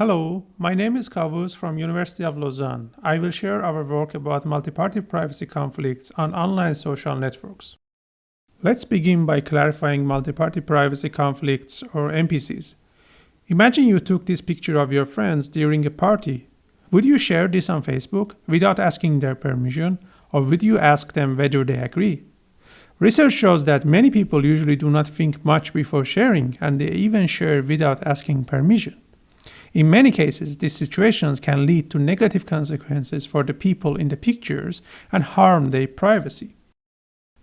Hello, my name is Kavous from University of Lausanne. I will share our work about multi-party privacy conflicts on online social networks. Let's begin by clarifying multi-party privacy conflicts, or MPCs. Imagine you took this picture of your friends during a party. Would you share this on Facebook without asking their permission, or would you ask them whether they agree? Research shows that many people usually do not think much before sharing, and they even share without asking permission. In many cases, these situations can lead to negative consequences for the people in the pictures and harm their privacy.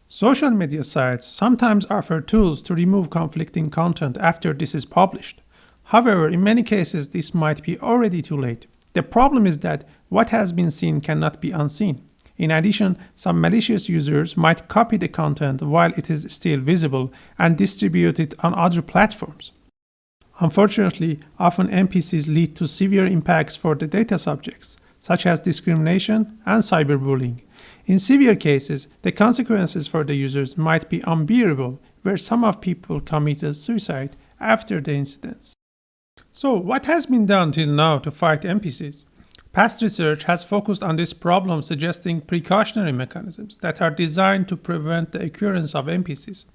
Social media sites sometimes offer tools to remove conflicting content after this is published. However, in many cases, this might be already too late. The problem is that what has been seen cannot be unseen. In addition, some malicious users might copy the content while it is still visible and distribute it on other platforms. Unfortunately, often MPCs lead to severe impacts for the data subjects, such as discrimination and cyberbullying. In severe cases, the consequences for the users might be unbearable, where some of people committed suicide after the incidents. So, what has been done till now to fight MPCs? Past research has focused on this problem, suggesting precautionary mechanisms that are designed to prevent the occurrence of MPCs.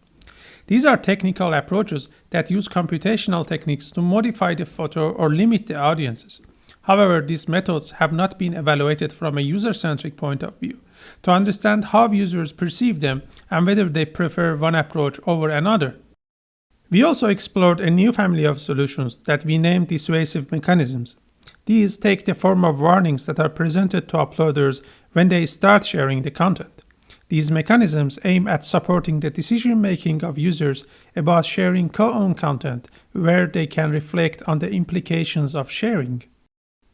These are technical approaches that use computational techniques to modify the photo or limit the audiences. However, these methods have not been evaluated from a user-centric point of view to understand how users perceive them and whether they prefer one approach over another. We also explored a new family of solutions that we named dissuasive mechanisms. These take the form of warnings that are presented to uploaders when they start sharing the content. These mechanisms aim at supporting the decision-making of users about sharing co-owned content, where they can reflect on the implications of sharing.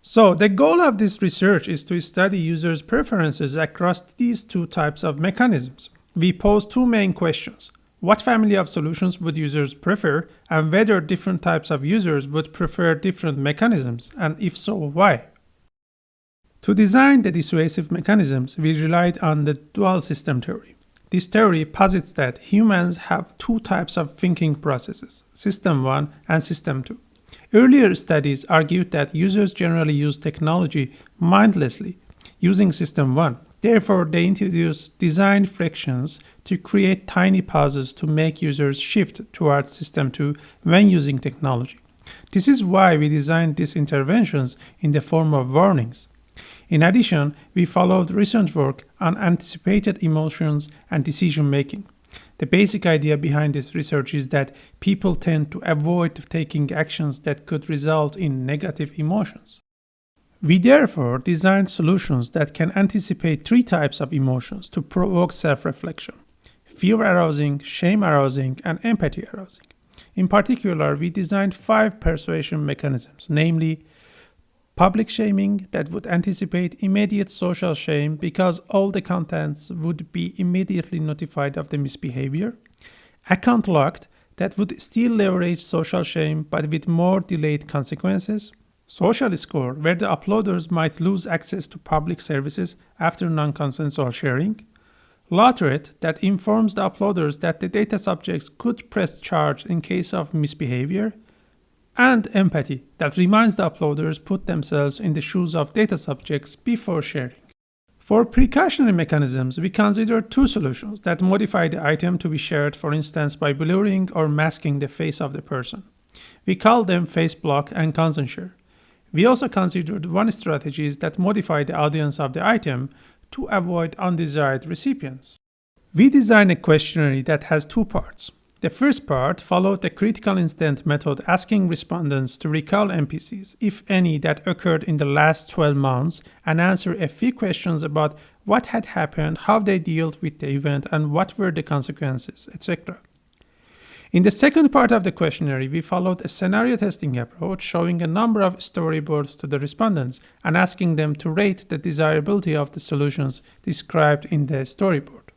So, the goal of this research is to study users' preferences across these two types of mechanisms. We pose two main questions. What family of solutions would users prefer, and whether different types of users would prefer different mechanisms, and if so, why? To design the dissuasive mechanisms, we relied on the dual system theory. This theory posits that humans have two types of thinking processes, System 1 and System 2. Earlier studies argued that users generally use technology mindlessly, using System 1. Therefore, they introduced design frictions to create tiny pauses to make users shift towards System 2 when using technology. This is why we designed these interventions in the form of warnings. In addition, we followed recent work on anticipated emotions and decision-making. The basic idea behind this research is that people tend to avoid taking actions that could result in negative emotions. We therefore designed solutions that can anticipate three types of emotions to provoke self-reflection: fear-arousing, shame-arousing, and empathy-arousing. In particular, we designed 5 persuasion mechanisms, namely public shaming that would anticipate immediate social shame because all the contents would be immediately notified of the misbehavior. Account locked that would still leverage social shame but with more delayed consequences. Social score where the uploaders might lose access to public services after non-consensual sharing. Law threat that informs the uploaders that the data subjects could press charge in case of misbehavior. And empathy that reminds the uploaders put themselves in the shoes of data subjects before sharing. For precautionary mechanisms, we considered 2 solutions that modify the item to be shared, for instance, by blurring or masking the face of the person. We call them face block and consent share. We also considered 1 strategies that modify the audience of the item to avoid undesired recipients. We designed a questionnaire that has 2 parts. The first part followed the critical incident method, asking respondents to recall MPCs, if any, that occurred in the last 12 months and answer a few questions about what had happened, how they dealt with the event, and what were the consequences, etc. In the second part of the questionnaire, we followed a scenario testing approach, showing a number of storyboards to the respondents and asking them to rate the desirability of the solutions described in the storyboard.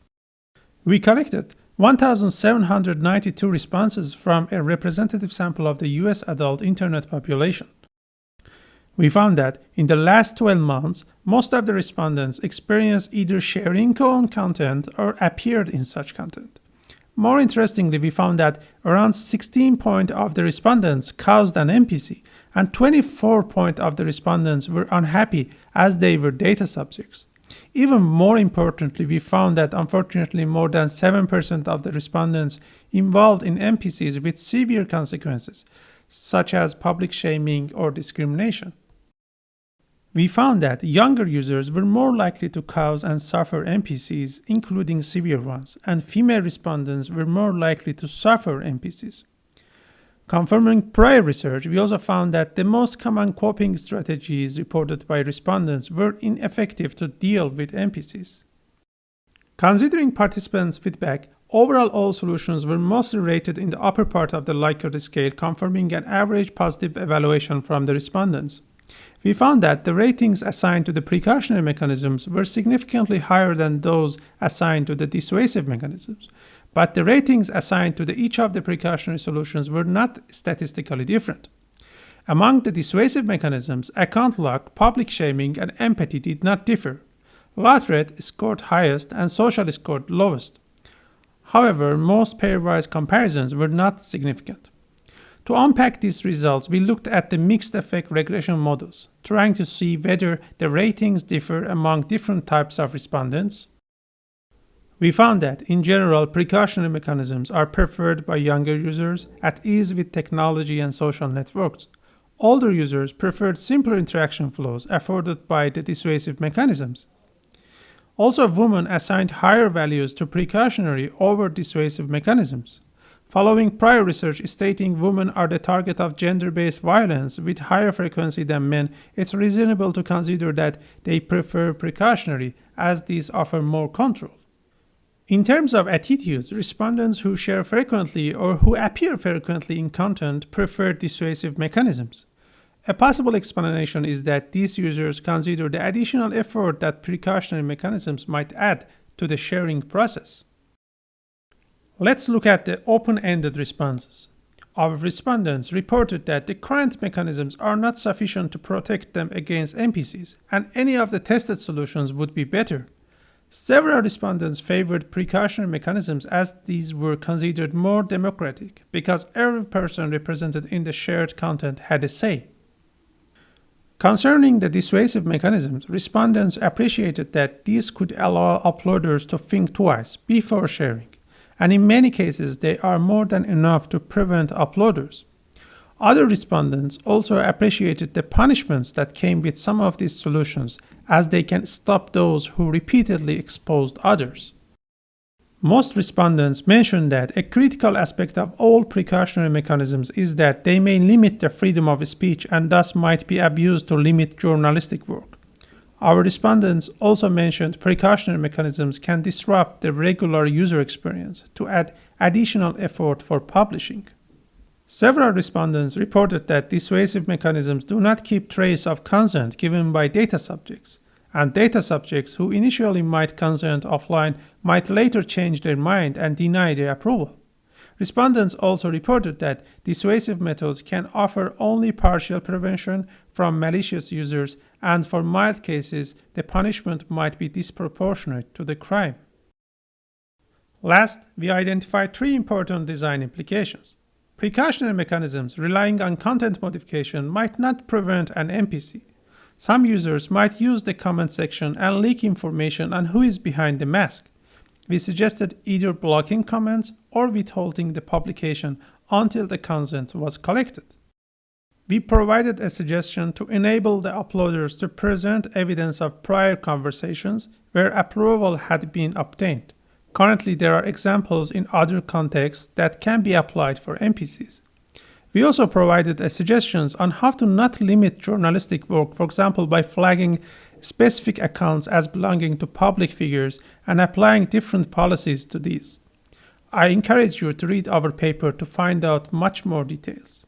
We collected 1,792 responses from a representative sample of the US adult internet population. We found that in the last 12 months, most of the respondents experienced either sharing co-owned content or appeared in such content. More interestingly, we found that around 16% of the respondents caused an MPC, and 24% of the respondents were unhappy as they were data subjects. Even more importantly, we found that unfortunately more than 7% of the respondents involved in MPCs with severe consequences, such as public shaming or discrimination. We found that younger users were more likely to cause and suffer MPCs, including severe ones, and female respondents were more likely to suffer MPCs. Confirming prior research, we also found that the most common coping strategies reported by respondents were ineffective to deal with MPCs. Considering participants' feedback, overall all solutions were mostly rated in the upper part of the Likert scale, confirming an average positive evaluation from the respondents. We found that the ratings assigned to the precautionary mechanisms were significantly higher than those assigned to the dissuasive mechanisms, but the ratings assigned to each of the precautionary solutions were not statistically different. Among the dissuasive mechanisms, account lock, public shaming, and empathy did not differ. Law threat scored highest and social scored lowest. However, most pairwise comparisons were not significant. To unpack these results, we looked at the mixed effect regression models, trying to see whether the ratings differ among different types of respondents. We found that, in general, precautionary mechanisms are preferred by younger users at ease with technology and social networks. Older users preferred simpler interaction flows afforded by the dissuasive mechanisms. Also, women assigned higher values to precautionary over dissuasive mechanisms. Following prior research stating women are the target of gender-based violence with higher frequency than men, it's reasonable to consider that they prefer precautionary as these offer more control. In terms of attitudes, respondents who share frequently or who appear frequently in content prefer dissuasive mechanisms. A possible explanation is that these users consider the additional effort that precautionary mechanisms might add to the sharing process. Let's look at the open-ended responses. Our respondents reported that the current mechanisms are not sufficient to protect them against MPCs, and any of the tested solutions would be better. Several respondents favored precautionary mechanisms as these were considered more democratic because every person represented in the shared content had a say. Concerning the dissuasive mechanisms, respondents appreciated that these could allow uploaders to think twice before sharing, and in many cases they are more than enough to prevent uploaders. Other respondents also appreciated the punishments that came with some of these solutions, as they can stop those who repeatedly exposed others. Most respondents mentioned that a critical aspect of all precautionary mechanisms is that they may limit the freedom of speech and thus might be abused to limit journalistic work. Our respondents also mentioned precautionary mechanisms can disrupt the regular user experience to add additional effort for publishing. Several respondents reported that dissuasive mechanisms do not keep trace of consent given by data subjects, and data subjects who initially might consent offline might later change their mind and deny their approval. Respondents also reported that dissuasive methods can offer only partial prevention from malicious users, and for mild cases, the punishment might be disproportionate to the crime. Last, we identified three important design implications. Precautionary mechanisms relying on content modification might not prevent an MPC. Some users might use the comment section and leak information on who is behind the mask. We suggested either blocking comments or withholding the publication until the consent was collected. We provided a suggestion to enable the uploaders to present evidence of prior conversations where approval had been obtained. Currently, there are examples in other contexts that can be applied for MPCs. We also provided suggestions on how to not limit journalistic work, for example, by flagging specific accounts as belonging to public figures and applying different policies to these. I encourage you to read our paper to find out much more details.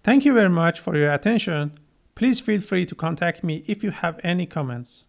Thank you very much for your attention. Please feel free to contact me if you have any comments.